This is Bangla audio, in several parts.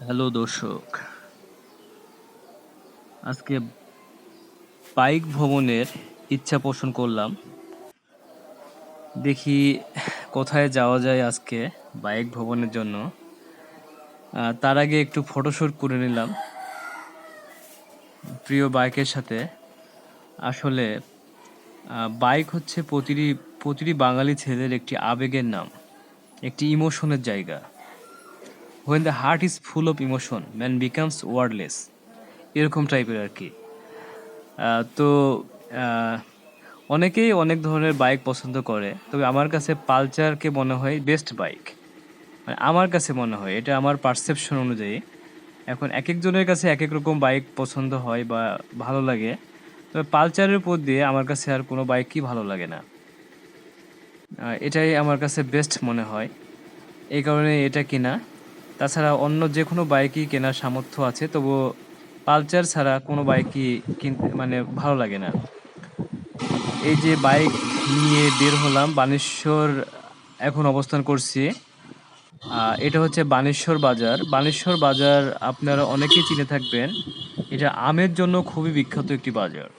হ্যালো দর্শক, আজকে বাইক ভ্রমণের ইচ্ছা পোষণ করলাম। দেখি কোথায় যাওয়া যায় আজকে বাইক ভ্রমণের জন্য। তার আগে একটু ফটোশ্যুট করে নিলাম প্রিয় বাইকের সাথে। আসলে বাইক হচ্ছে প্রতিটি বাঙালি ছেলের একটি আবেগের নাম, একটি ইমোশনের জায়গা। When the heart is full of emotion, man becomes wordless, এরকম টাইপের আর কি। তো আহ, অনেকেই অনেক ধরনের বাইক পছন্দ করে, তবে আমার কাছে পালচারকে মনে হয় বেস্ট বাইক। মানে আমার কাছে মনে হয়, এটা আমার পারসেপশন অনুযায়ী। এখন এক একজনের কাছে এক এক রকম বাইক পছন্দ হয় বা ভালো লাগে, তবে পালচারের উপর দিয়ে আমার কাছে আর কোনো বাইকই ভালো লাগে না। এটাই আমার কাছে বেস্ট মনে হয়, এই কারণে এটা কেনা। তাছাড়া অন্য যে কোনো বাইকই কেনার সামর্থ্য আছে, তবুও পালচার ছাড়া কোনো বাইকই কিনতে মানে ভালো লাগে না। এই যে বাইক নিয়ে বের হলাম বানেশ্বর, এখন অবস্থান করছি। এটা হচ্ছে বানেশ্বর বাজার। বানেশ্বর বাজার আপনারা অনেকেই চিনে থাকবেন, এটা আমের জন্য খুবই বিখ্যাত একটি বাজার।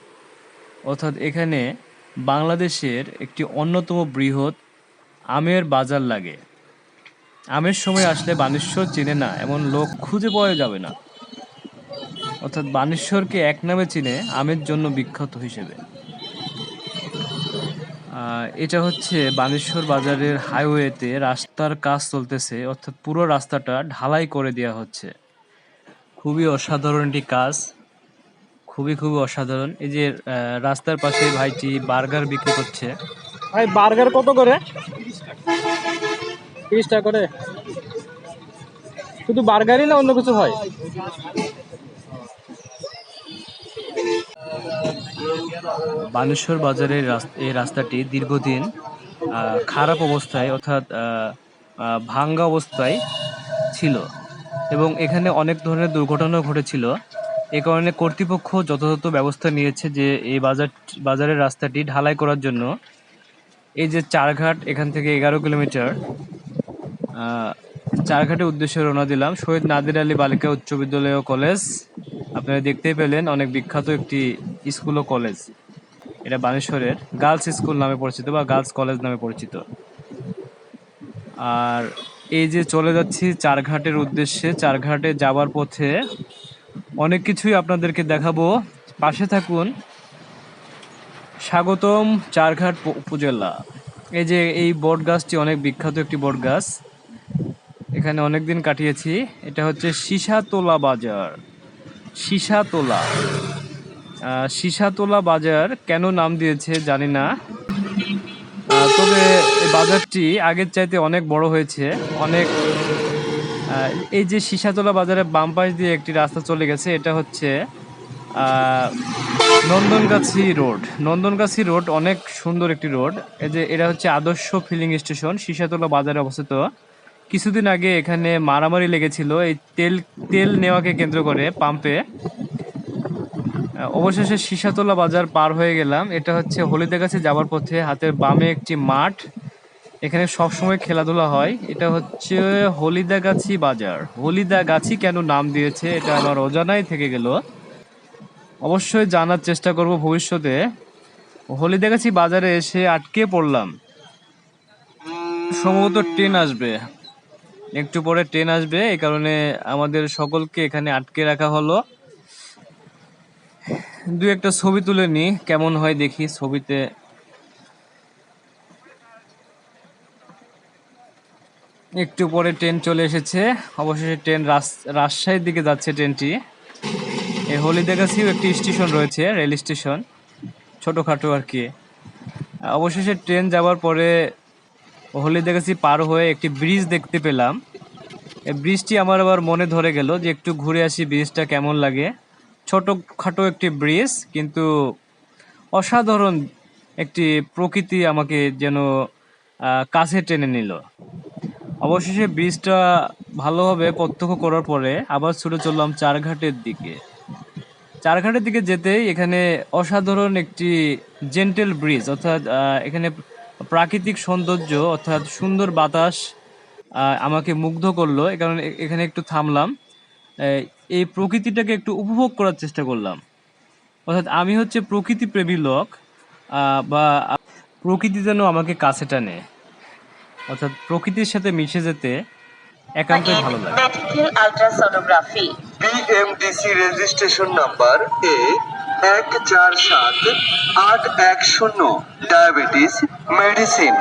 অর্থাৎ এখানে বাংলাদেশের একটি অন্যতম বৃহৎ আমের বাজার লাগে। আমের সময় আসলে বানেশ্বর চেনে না এমন লোক খুঁজে পাওয়া যাবে না। অর্থাৎ বানেশ্বরকে এক নামে চিনে আমের জন্য বিখ্যাত হিসেবে। এটা হচ্ছে বানেশ্বর বাজারের হাইওয়েতে রাস্তার কাজ চলতেছে, অর্থাৎ পুরো রাস্তাটা ঢালাই করে দেওয়া হচ্ছে। খুবই অসাধারণ একটি কাজ, খুবই অসাধারণ। এই যে রাস্তার পাশে ভাইটি বার্গার বিক্রি করছে। ভাই বার্গার কত করে? 30 টাকা করে। শুধু বার্গারই না অন্য কিছু হয়? বানেশ্বর বাজারের এই রাস্তাটি দীর্ঘদিন খারাপ অবস্থায়, অর্থাৎ ভাঙ্গা অবস্থায় ছিল, এবং এখানে অনেক ধরনের দুর্ঘটনাও ঘটেছিল। এ কারণে কর্তৃপক্ষ যথাযথ ব্যবস্থা নিয়েছে যে এই বাজারের রাস্তাটি ঢালাই করার জন্য। এই যে চারঘাট, এখান থেকে 11 কিলোমিটার, চারঘাটের উদ্দেশ্যে রওনা দিলাম। শহীদ নাদির আলী বালিকা উচ্চ বিদ্যালয় ও কলেজ, আপনারা দেখতেই পেলেন, অনেক বিখ্যাত একটি স্কুল ও কলেজ। এটা বানেশ্বরের গার্লস স্কুল নামে পরিচিত বা গার্লস কলেজ নামে পরিচিত। আর এই যে চলে যাচ্ছি চারঘাটের উদ্দেশ্যে, চারঘাটে যাওয়ার পথে অনেক কিছুই আপনাদেরকে দেখাবো, পাশে থাকুন। স্বাগতম চারঘাট উপজেলা। এই যে এই বট গাছটি অনেক বিখ্যাত একটি বট গাছ, এখানে অনেক দিন কাটিয়েছি। এটা হচ্ছে সীসাতলা বাজার। সীসাতলা সীসাতলা বাজার কেন নাম দিয়েছে জানি না, তবে এই বাজারটি আগের চাইতে অনেক বড় হয়েছে। অনেক এই যে সীসাতলা বাজারের বাম পাশ দিয়ে একটি রাস্তা চলে গেছে, এটা হচ্ছে নন্দনগাছি রোড। নন্দনগাছি রোড অনেক সুন্দর একটি রোড। এই যে এটা হচ্ছে আদর্শ ফিলিং স্টেশন, সীসাতলা বাজারে অবস্থিত। কিছুদিন আগে এখানে মারামারি লেগেছিল এই তেল তেল নেওয়াকে কেন্দ্র করে পাম্পে। অবশেষে সীসাতলা বাজার পার হয়ে গেলাম। এটা হচ্ছে হলিদাগাছি যাওয়ার পথে হাতের বামে একটি মাঠ, এখানে সবসময় খেলাধুলা হয়। এটা হচ্ছে হলিদাগাছি বাজার। হলিদাগাছি কেন নাম দিয়েছে এটা আমার অজানাই থেকে গেল, অবশ্যই জানার চেষ্টা করব ভবিষ্যতে। হলিদাগাছি বাজারে এসে আটকে পড়লাম, সম্ভবত ট্রেন আসবে, একটু পরে ট্রেন আসবে, এই কারণে আমাদের সকলকে এখানে আটকে রাখা হলো। দু একটা ছবি তুলে নি, কেমন হয় দেখি ছবিতে। একটু পরে ট্রেন চলে এসেছে, অবশেষে ট্রেন রাজশাহীর দিকে যাচ্ছে ট্রেনটি। এই হলিদাগাছিও একটি স্টেশন রয়েছে, রেল স্টেশন, ছোটোখাটো আর কি। অবশেষে ট্রেন যাওয়ার পরে হলিদাগাছি পার হয়ে একটি ব্রিজ দেখতে পেলাম। এই ব্রিজটি আমার আবার মনে ধরে গেল যে একটু ঘুরে আসি, ব্রিজটা কেমন লাগে। ছোটোখাটো একটি ব্রিজ, কিন্তু অসাধারণ একটি প্রকৃতি আমাকে যেন কাছে টেনে নিল। অবশেষে ব্রিজটা ভালোভাবে প্রত্যক্ষ করার পরে আবার ছুটে চললাম চারঘাটের দিকে। চারঘাটের দিকে যেতেই এখানে অসাধারণ একটি জেন্টেল ব্রিজ, অর্থাৎ এখানে প্রাকৃতিক সৌন্দর্য, অর্থাৎ সুন্দর বাতাস আমাকে মুগ্ধ করলো। এই কারণে এখানে একটু থামলাম। এই এই প্রকৃতিটাকে একটু উপভোগ করার চেষ্টা করলাম। অর্থাৎ আমি হচ্ছে প্রকৃতি প্রেমী লোক, বা প্রকৃতি যেন আমাকে কাছে টানে, অর্থাৎ প্রকৃতির সাথে মিশে যেতে একান্তই ভালো লাগে। Medical ultrasonography BMDC registration number A147810, diabetes medicine,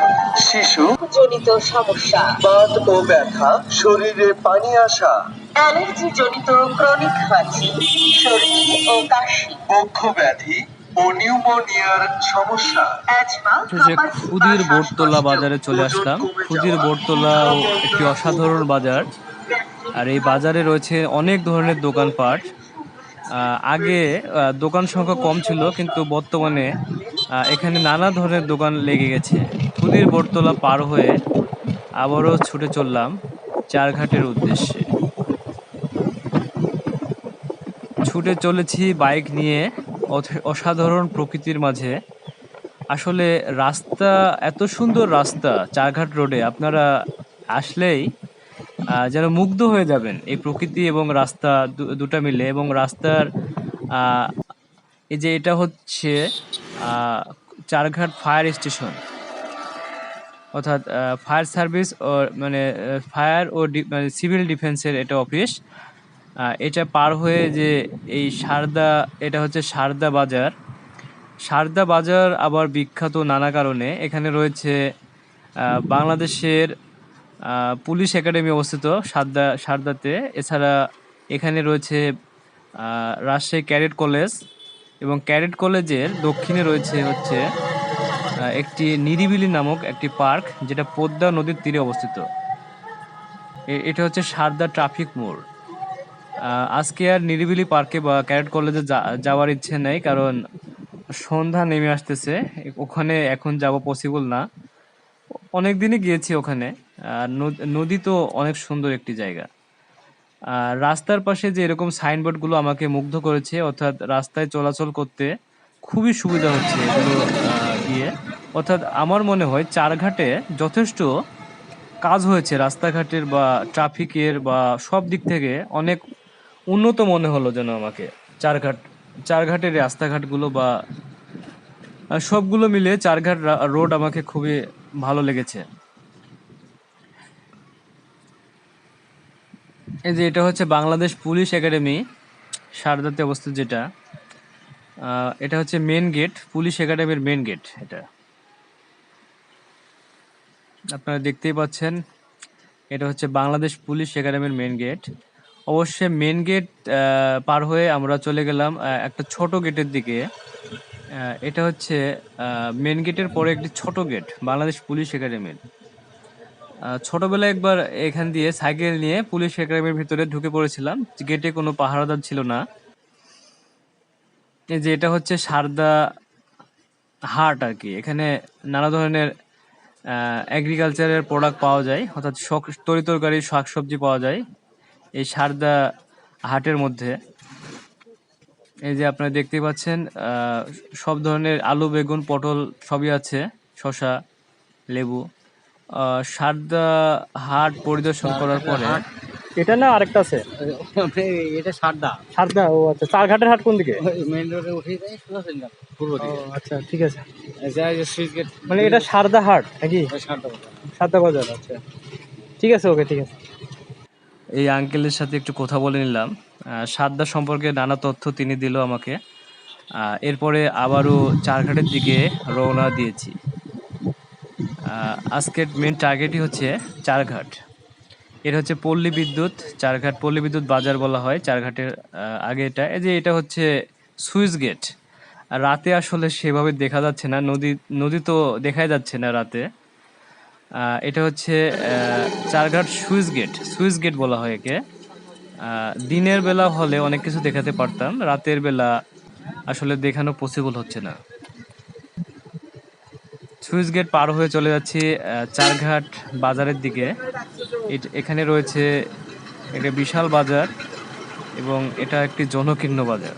শিশু জনিত সমস্যা, বাত ও ব্যথা, শরীরে পানি আসা, অ্যালার্জি জনিত ক্রনিক হাঁচি, সর্দি ও কাশি, বক্ষ ব্যাধি ও নিউমোনিয়ার সমস্যা, অ্যাজমা, তো যে হাঁপানি বা ক্ষুদির বোটতলা শ্বাসকষ্ট, বাজারে চলে আসলাম। ক্ষুদির বোটতলাও একটি অসাধারণ বাজার, আর এই বাজারে রয়েছে অনেক ধরনের দোকানপাট। আগে দোকান সংখ্যা কম ছিল, কিন্তু বর্তমানে এখানে নানা ধরনের দোকান লেগে গেছে। ক্ষুদির বোটতলা পার হয়ে আবারও ছুটে চললাম চারঘাটের উদ্দেশ্যে। ছুটে চলেছি বাইক নিয়ে অসাধারণ প্রকৃতির মাঝে। আসলে রাস্তা, এত সুন্দর রাস্তা চারঘাট রোডে, আপনারা আসলেই যেন মুগ্ধ হয়ে যাবেন এই প্রকৃতি এবং রাস্তা দুটা মিলে। এবং রাস্তার আহ, এই যে এটা হচ্ছে আহ, চারঘাট ফায়ার স্টেশন, অর্থাৎ ফায়ার সার্ভিস ও মানে ফায়ার ও মানে সিভিল ডিফেন্সের এটা অফিস। এটা পার হয়ে যে এই সারদা, এটা হচ্ছে সারদা বাজার। সারদা বাজার আবার বিখ্যাত নানা কারণে। এখানে রয়েছে বাংলাদেশের পুলিশ একাডেমি অবস্থিত সারদাতে। এছাড়া এখানে রয়েছে রাজশাহী ক্যাডেট কলেজ, এবং ক্যাডেট কলেজের দক্ষিণে রয়েছে হচ্ছে একটি নিরিবিলি নামক একটি পার্ক, যেটা পদ্মা নদীর তীরে অবস্থিত। এটা হচ্ছে সারদা ট্রাফিক মোড়। আজকে আর নিরিবিলি পার্কে বা ক্যাডেট কলেজে যাওয়ার ইচ্ছে নেই, কারণ সন্ধ্যা নেমে আসতেছে। ওখানে এখন যাব পসিবল না। অনেক দিনই গিয়েছি ওখানে। নদী তো অনেক সুন্দর একটি জায়গা। রাস্তার পাশে যে এরকম সাইনবোর্ডগুলো আমাকে মুগ্ধ করেছে, অর্থাৎ রাস্তায় চলাচল করতে খুবই সুবিধা হচ্ছে এগুলো দিয়ে। অর্থাৎ আমার মনে হয় চারঘাটে যথেষ্ট কাজ হয়েছে রাস্তাঘাটের বা ট্রাফিকের বা সব দিক থেকে অনেক উন্নত মনে হলো যেন আমাকে। চারঘাটের রাস্তাঘাটগুলো বা সবগুলো মিলে চারঘাট রোড আমাকে খুবই ভালো লেগেছে। এই যে এটা হচ্ছে বাংলাদেশ পুলিশ একাডেমি, সারদাতে অবস্থিত যেটা। এটা হচ্ছে মেন গেট, পুলিশ একাডেমির মেন গেট। এটা আপনারা দেখতেই পাচ্ছেন, এটা হচ্ছে বাংলাদেশ পুলিশ একাডেমির মেন গেট। অবশ্যই মেন গেট পার হয়ে আমরা চলে গেলাম একটা ছোট গেটের দিকে। এটা হচ্ছে মেন গেটের পরে একটি ছোট গেট বাংলাদেশ পুলিশ একাডেমির। ছোটবেলায় একবার এখান দিয়ে সাইকেল নিয়ে পুলিশ একাডেমির ভিতরে ঢুকে পড়েছিলাম। গেটে কোনো পাহারাদার ছিল না। এই যে এটা হচ্ছে সারদা হাট আর কি। এখানে নানা ধরনের এগ্রিকালচারের প্রোডাক্ট পাওয়া যায়, অর্থাৎ তরিতরকারি শাকসবজি পাওয়া যায় এই সারদা হাটের মধ্যে। এই যে আপনারা দেখতেই পাচ্ছেন সব ধরনের আলু, বেগুন, পটল সবই আছে, শসা, লেবু। সারদা হাট পরিদর্শন করার পরে এটা না আরেকটা আছে? এটা সারদা সারদা, ও আচ্ছা। চারঘাটের হাট কোন দিকে? মেইন রোডে উঠে যায় সোজা চলে যাবে পূর্ব ও দিকে। আচ্ছা, ঠিক আছে। সুইচ গেট মানে এটা সারদা হাট নাকি? সারদা সারদা বাজার, আচ্ছা ঠিক আছে, ওকে ঠিক আছে। এই আঙ্কেলের সাথে একটু কথা বলে নিলাম। সারদা সম্পর্কে নানা তথ্য তিনি দিল আমাকে। এরপরে আবারও চারঘাটের দিকে রওনা দিয়েছি। আজকের মেন টার্গেটই হচ্ছে চারঘাট। এটা হচ্ছে পল্লী বিদ্যুৎ চারঘাট, পল্লী বিদ্যুৎ বাজার বলা হয় চারঘাটের আগে। এটা এই যে এটা হচ্ছে সুইচ গেট। আর রাতে আসলে সেভাবে দেখা যাচ্ছে না, নদী তো দেখাই যাচ্ছে না রাতে। এটা হচ্ছে চারঘাট সুইচ গেট বলা হয় একে। দিনের বেলা হলে অনেক কিছু দেখাতে পারতাম, রাতের বেলা আসলে দেখানো পসিবল হচ্ছে না। সুইচ গেট পার হয়ে চলে যাচ্ছি চারঘাট বাজারের দিকে। এখানে রয়েছে একটা বিশাল বাজার, এবং এটা একটি জনকীর্ণ বাজার।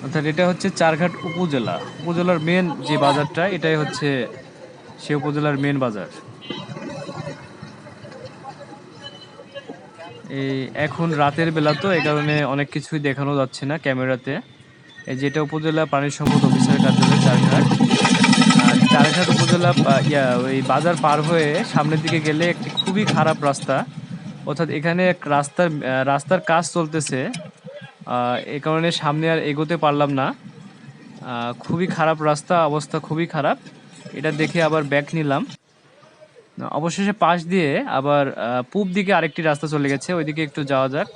অর্থাৎ এটা হচ্ছে চারঘাট উপজেলার মেন যে বাজারটা, এটাই হচ্ছে সে উপজেলার মেন বাজার। এই এখন রাতের বেলা তো এই কারণে অনেক কিছুই দেখানো যাচ্ছে না ক্যামেরাতে। এই যেটা উপজেলা পানি সম্পদ অফিসার কার্যালয় চারঘাট। আর চারঘাট উপজেলা ওই বাজার পার হয়ে সামনের দিকে গেলে একটি খুবই খারাপ রাস্তা, অর্থাৎ এখানে এক রাস্তার কাজ চলতেছে। এই কারণে সামনে আর এগোতে পারলাম না। খুবই খারাপ রাস্তা, অবস্থা খুবই খারাপ। এটা দেখে আবার ব্যাক নিলাম। অবশেষে পাশ দিয়ে আবার পূব দিকে আরেকটি রাস্তা চলে গেছে, ওইদিকে একটু যাওয়া যাক।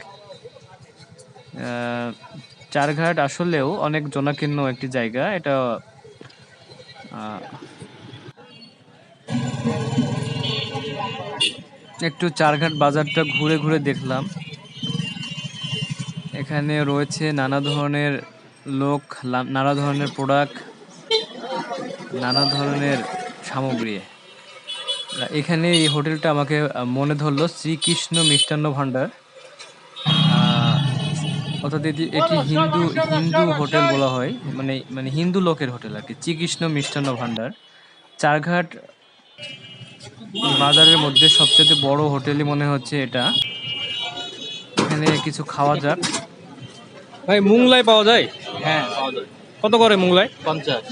চারঘাট আসলেও অনেক জনাকীর্ণ একটি জায়গা এটা। একটু চারঘাট বাজারটা ঘুরে ঘুরে দেখলাম। এখানে রয়েছে নানা ধরনের লোক, নানা ধরনের প্রোডাক্ট, নানা ধরনের সামগ্রী। এখানে এই হোটেলটা আমাকে মনে ধরলো শ্রীকৃষ্ণ মিষ্টান্ন ভাণ্ডার। অর্থাৎ এটি হিন্দু হোটেল বলা হয়, মানে হিন্দু লোকের হোটেল আর কি। শ্রীকৃষ্ণ মিষ্টান্ন ভাণ্ডার চারঘাট বাজারের মধ্যে সবচেয়ে বড় হোটেলই মনে হচ্ছে এটা। এখানে কিছু খাওয়া যাক। ভাই মুংলাই পাওয়া যায়? হ্যাঁ পাওয়া যায়। কত করে মুংলাই? 50।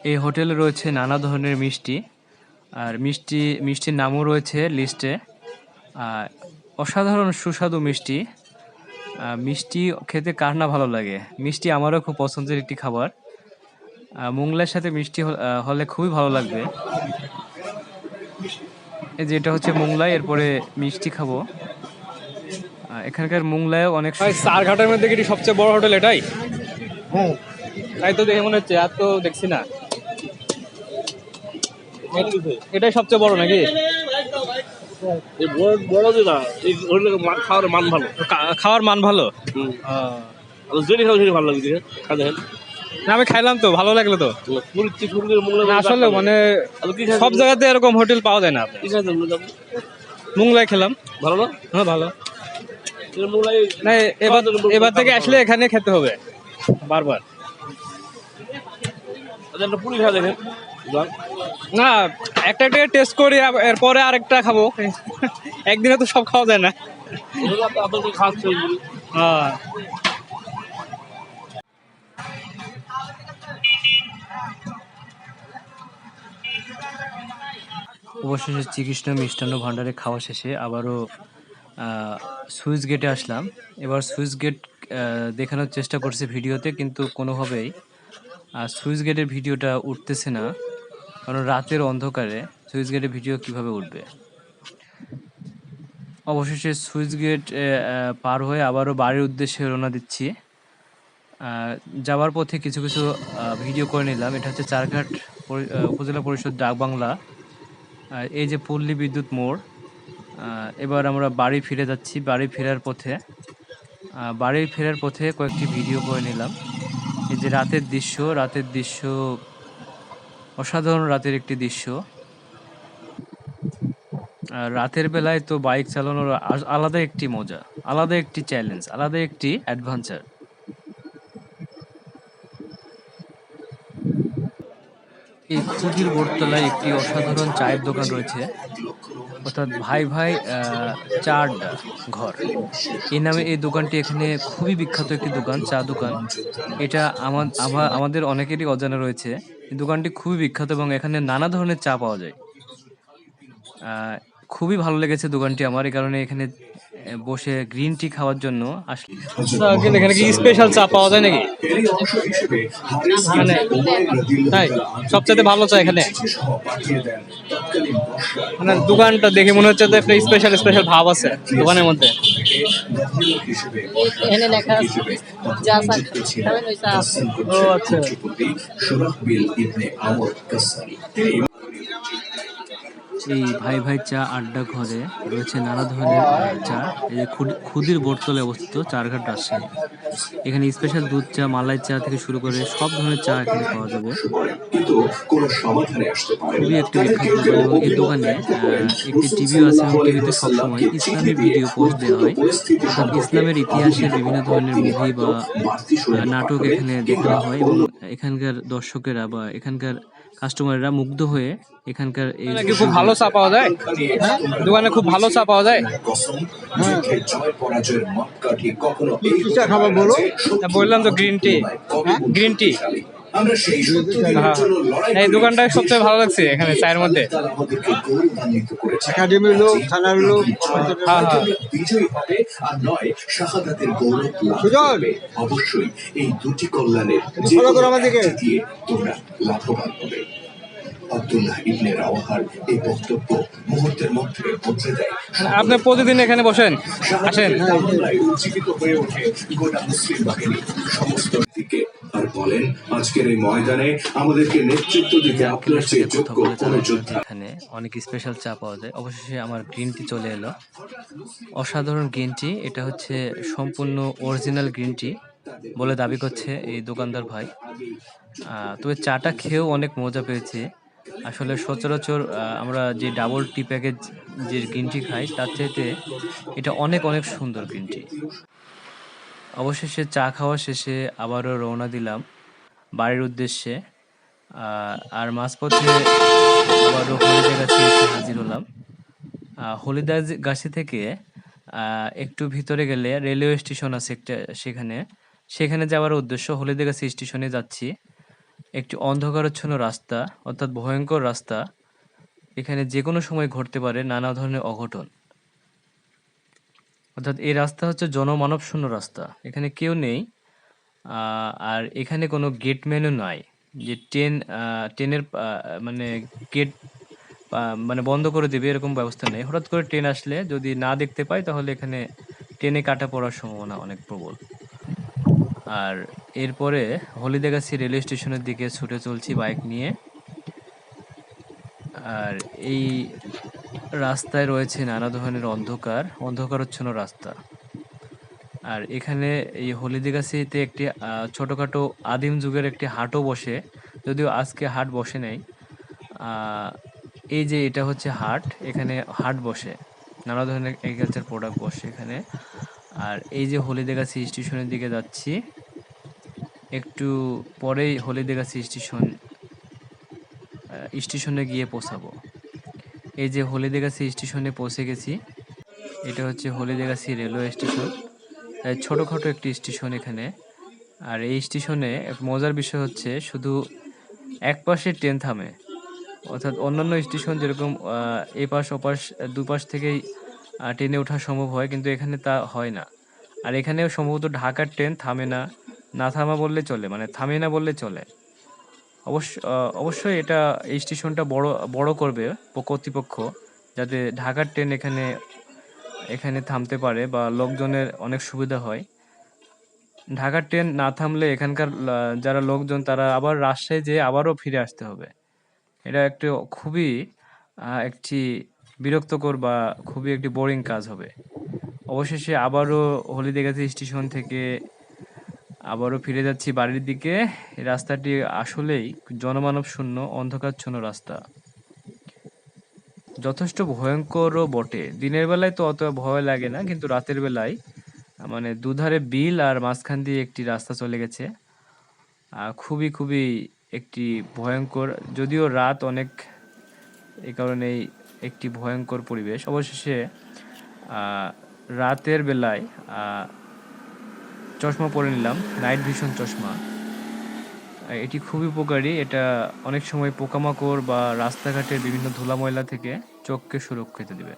এই হোটেলে রয়েছে নানা ধরনের মিষ্টি, আর মিষ্টির নামও রয়েছে লিস্টে। অসাধারণ সুস্বাদু মিষ্টি। মিষ্টি খেতে কার না ভালো লাগে, মিষ্টি আমারও খুব পছন্দের একটি খাবার। মুংলাইয়ের সাথে মিষ্টি হলে খুবই ভালো লাগবে। এই যে এটা হচ্ছে মুংলাই, এরপরে মিষ্টি খাবো। এখানকার মুংলাইও অনেক ভাই চারঘাটের মধ্যে কি সবচেয়ে বড় হোটেল এটাই? হ্যাঁ তাই তো দেখে মনে হচ্ছে, আর তো দেখছি না। এটাই সবচেয়ে বড় নাকি? বড় যেটা এই হোটেলের খাওয়ার মান ভালো। খাওয়ার মান ভালো? যেটি খাওয়া সেটি ভালো লাগে দেখেন। না আমি খাইলাম তো, ভালো লাগলো তো। না, আসলে মানে সব জায়গাতে এরকম হোটেল পাওয়া যায় না। মুংলাই খেলাম, ভালো না? হ্যাঁ ভালো। মোগলাই না এবার থেকে আসলে এখানে খেতে হবে বারবার। পুরি খাওয়া দেখেন না, একটা টেস্ট করি, এরপরে আরেকটা খাবো। একদিনে তো সব খাওয়া যায় না। আপনাদের খাচ্ছে হ্যাঁ। অবশেষে শ্রীকৃষ্ণ মিষ্টান্ন ভাণ্ডারে খাওয়া শেষে আবারও সুইচ গেটে আসলাম। এবার সুইচ গেট দেখানোর চেষ্টা করছি ভিডিওতে, কিন্তু কোনোভাবেই সুইচ গেটের ভিডিওটা উঠতেছে না, কারণ রাতের অন্ধকারে সুইচ গেটের ভিডিও কিভাবে উঠবে। অবশেষে সুইচ গেট পার হয়ে আবারও বাড়ির উদ্দেশ্যে রওনা দিচ্ছি। যাওয়ার পথে কিছু ভিডিও করে নিলাম। এটা হচ্ছে চারঘাট উপজেলা পরিষদ ডাকবাংলা। এই যে পল্লী বিদ্যুৎ মোড়। এবার আমরা বাড়ি ফিরে যাচ্ছি। বাড়ি ফেরার পথে কয়েকটি ভিডিও করে নিলাম। এই যে রাতের দৃশ্য অসাধারণ, রাতের একটি দৃশ্য। রাতের বেলায় তো বাইক চালানোর আলাদা একটি মজা, আলাদা একটি চ্যালেঞ্জ, আলাদা একটি অ্যাডভেঞ্চার। এই খুদির বোরতলায় একটি অসাধারণ চায়ের দোকান রয়েছে, অর্থাৎ ভাই চা আড্ডা ঘর এই নামে এই দোকানটি এখানে খুবই বিখ্যাত একটি দোকান, চা দোকান। এটা আমাদের অনেকেরই অজানা রয়েছে। এই দোকানটি খুবই বিখ্যাত এবং এখানে নানা ধরনের চা পাওয়া যায়। খুবই ভালো লেগেছে দোকানটি আমার, এই কারণে এখানে বসে গ্রিন টি খাওয়ার জন্য আসলে। এখানে কি স্পেশাল চা পাওয়া যায় নাকি? মানে তাই সবচেয়ে ভালো চা এখানে। মানে দোকানটা দেখে মনে হচ্ছে যে একটা স্পেশাল ভাব আছে দোকানের মধ্যে। এখানে লেখা আছে চা খাবেন ওই চা। ও আচ্ছা। এই ভাই চা আড্ডা ঘরে রয়েছে নানা ধরনের চা। এই যে খুদির বোরতলে অবস্থিত, চারঘাট, রাজশাহী। এখানে স্পেশাল দুধ চা, মালাই চা থেকে শুরু করে সব ধরনের চা এখানে পাওয়া যাবে। খুবই একটি বিখ্যাত দোকান এবং এই দোকানে একটি টিভিও আছে এবং টিভিতে সবসময় ইসলামী ভিডিও পোস্ট দেওয়া হয়, অর্থাৎ ইসলামের ইতিহাসের বিভিন্ন ধরনের মুভি বা নাটক এখানে দেখানো হয় এবং এখানকার দর্শকেরা বা এখানকার কাস্টমাররা মুগ্ধ হয়ে এখানকার এই নাকি খুব ভালো চা পাওয়া যায়? দোকানে খুব ভালো চা পাওয়া যায়? কিসটা খাবার বলো? বললাম তো গ্রিন টি। গ্রিন টি এই দোকানটা সবচেয়ে ভালো লাগছে এখানে চায়ের মধ্যে। একাডেমির লোক, থানার লোক, হ্যাঁ হ্যাঁ বিজয়ী হবে আর নয় শাহাদাতের গৌরব লাভ সুজন! করবে। অবশ্যই এই দুটি কল্যাণের যে ফলো করো আমাদেরকে। দিয়ে তোমরা লাভবান হবে। আব্দুল্লাহ ইবনে রাওয়াহার এই বক্তব্য মুহূর্তের মধ্যে বদলে দেয়। আপনি প্রতিদিন এখানে বসেন, আসেন? হামলায় উজ্জীবিত হয়ে ওঠে গোটা মুসলিম বাহিনী সমস্ত দিকে আর বলেন, আজকের এই ময়দানে আমাদেরকে নেতৃত্ব দিতে আপনার চেয়ে যোগ্য কোন যোদ্ধা। এখানে অনেক স্পেশাল চা পাওয়া যায়। অবশেষে আমার গ্রিন টি চলে এলো। অসাধারণ গ্রিন টি, এটা হচ্ছে সম্পূর্ণ অরিজিনাল গ্রিন টি বলে দাবি করছে এই দোকানদার ভাই। তবে চাটা খেয়েও অনেক মজা পেয়েছি। আসলে সচরাচর আমরা যে ডাবল টি প্যাকেজ যে গ্রিন টি খাই তার চাইতে এটা অনেক অনেক সুন্দর গ্রিন টি। অবশেষে চা খাওয়া শেষে আবারও রওনা দিলাম বাড়ির উদ্দেশ্যে। আর মাঝপথে আবারও হলিদাগাছি এসে হাজির হলাম। হলিদাগাছি থেকে একটু ভিতরে গেলে রেলওয়ে স্টেশন আছে একটা, সেখানে যাওয়ার উদ্দেশ্য হলিদাগাছি স্টেশনে যাচ্ছি। একটি অন্ধকারাচ্ছন্ন রাস্তা, অর্থাৎ ভয়ঙ্কর রাস্তা। এখানে যে কোনো সময় ঘটতে পারে নানা ধরনের অঘটন। অর্থাৎ এই রাস্তা হচ্ছে জনমানব শূন্য রাস্তা, এখানে কেউ নেই। আর এখানে কোনো গেটম্যানও নাই যে ট্রেনের মানে গেট মানে বন্ধ করে দেবে এরকম ব্যবস্থা নেই। হঠাৎ করে ট্রেন আসলে যদি না দেখতে পাই তাহলে এখানে ট্রেনে কাটা পড়ার সম্ভাবনা অনেক প্রবল। আর এরপরে হলিদাগাছি রেলওয়ে স্টেশনের দিকে ছুটে চলছি বাইক নিয়ে। আর এই রাস্তায় রয়েছে নানা ধরনের অন্ধকারাচ্ছন্ন রাস্তা। আর এখানে এই হলিদাগাছিতে একটি ছোটোখাটো আদিম যুগের একটি হাটও বসে, যদিও আজকে হাট বসে নাই। এই যে এটা হচ্ছে হাট, এখানে হাট বসে, নানা ধরনের এগ্রিকালচার প্রোডাক্ট বসে এখানে। আর এই যে হলিদাগাছি স্টেশনের দিকে যাচ্ছি, একটু পরেই হলিদাগাছি স্টেশনে গিয়ে পৌঁছাবো। এই যে হলিদাগাছি স্টেশনে পৌঁছে গেছি। এটা হচ্ছে হলিদাগাছি রেলওয়ে স্টেশন, ছোটোখাটো একটি স্টেশন এখানে। আর এই স্টেশনে এক মজার বিষয় হচ্ছে শুধু এক পাশে ট্রেন থামে, অর্থাৎ অন্যান্য স্টেশন যেরকম এপাশ ওপাশ দুপাশ থেকেই ট্রেনে ওঠা সম্ভব হয়, কিন্তু এখানে তা হয় না। আর এখানেও সম্ভবত ঢাকার ট্রেন থামে না, না থামা বললে চলে, মানে থামে না বললে চলে। অবশ্যই এটা এই স্টেশনটা বড় করবে কর্তৃপক্ষ, যাতে ঢাকার ট্রেন এখানে থামতে পারে বা লোকজনের অনেক সুবিধা হয়। ঢাকার ট্রেন না থামলে এখানকার যারা লোকজন তারা আবার রাজশাহী যেয়ে আবারও ফিরে আসতে হবে। এটা খুবই একটি বিরক্তকর বা খুবই একটি বোরিং কাজ হবে। অবশেষে আবারও হলিদাগাছি স্টেশন থেকে আবারও ফিরে যাচ্ছি বাড়ির দিকে। এই রাস্তাটি আসলেই জনমানব শূন্য অন্ধকারচ্ছন্ন রাস্তা, যথেষ্ট ভয়ঙ্করও বটে। দিনের বেলায় তো অত ভয় লাগে না, কিন্তু রাতের বেলায় মানে দুধারে বিল আর মাঝখান দিয়ে একটি রাস্তা চলে গেছে। খুবই খুবই একটি ভয়ঙ্কর, যদিও রাত অনেক, এই কারণেই একটি ভয়ঙ্কর পরিবেশ। অবশেষে রাতের বেলায় চশমা পরে নিলাম, নাইট ভিশন চশমা। এটি খুবই উপকারী, এটা অনেক সময় পোকামাকড় বা রাস্তাঘাটের বিভিন্ন ধুলা ময়লা থেকে চোখকে সুরক্ষিত দেবে।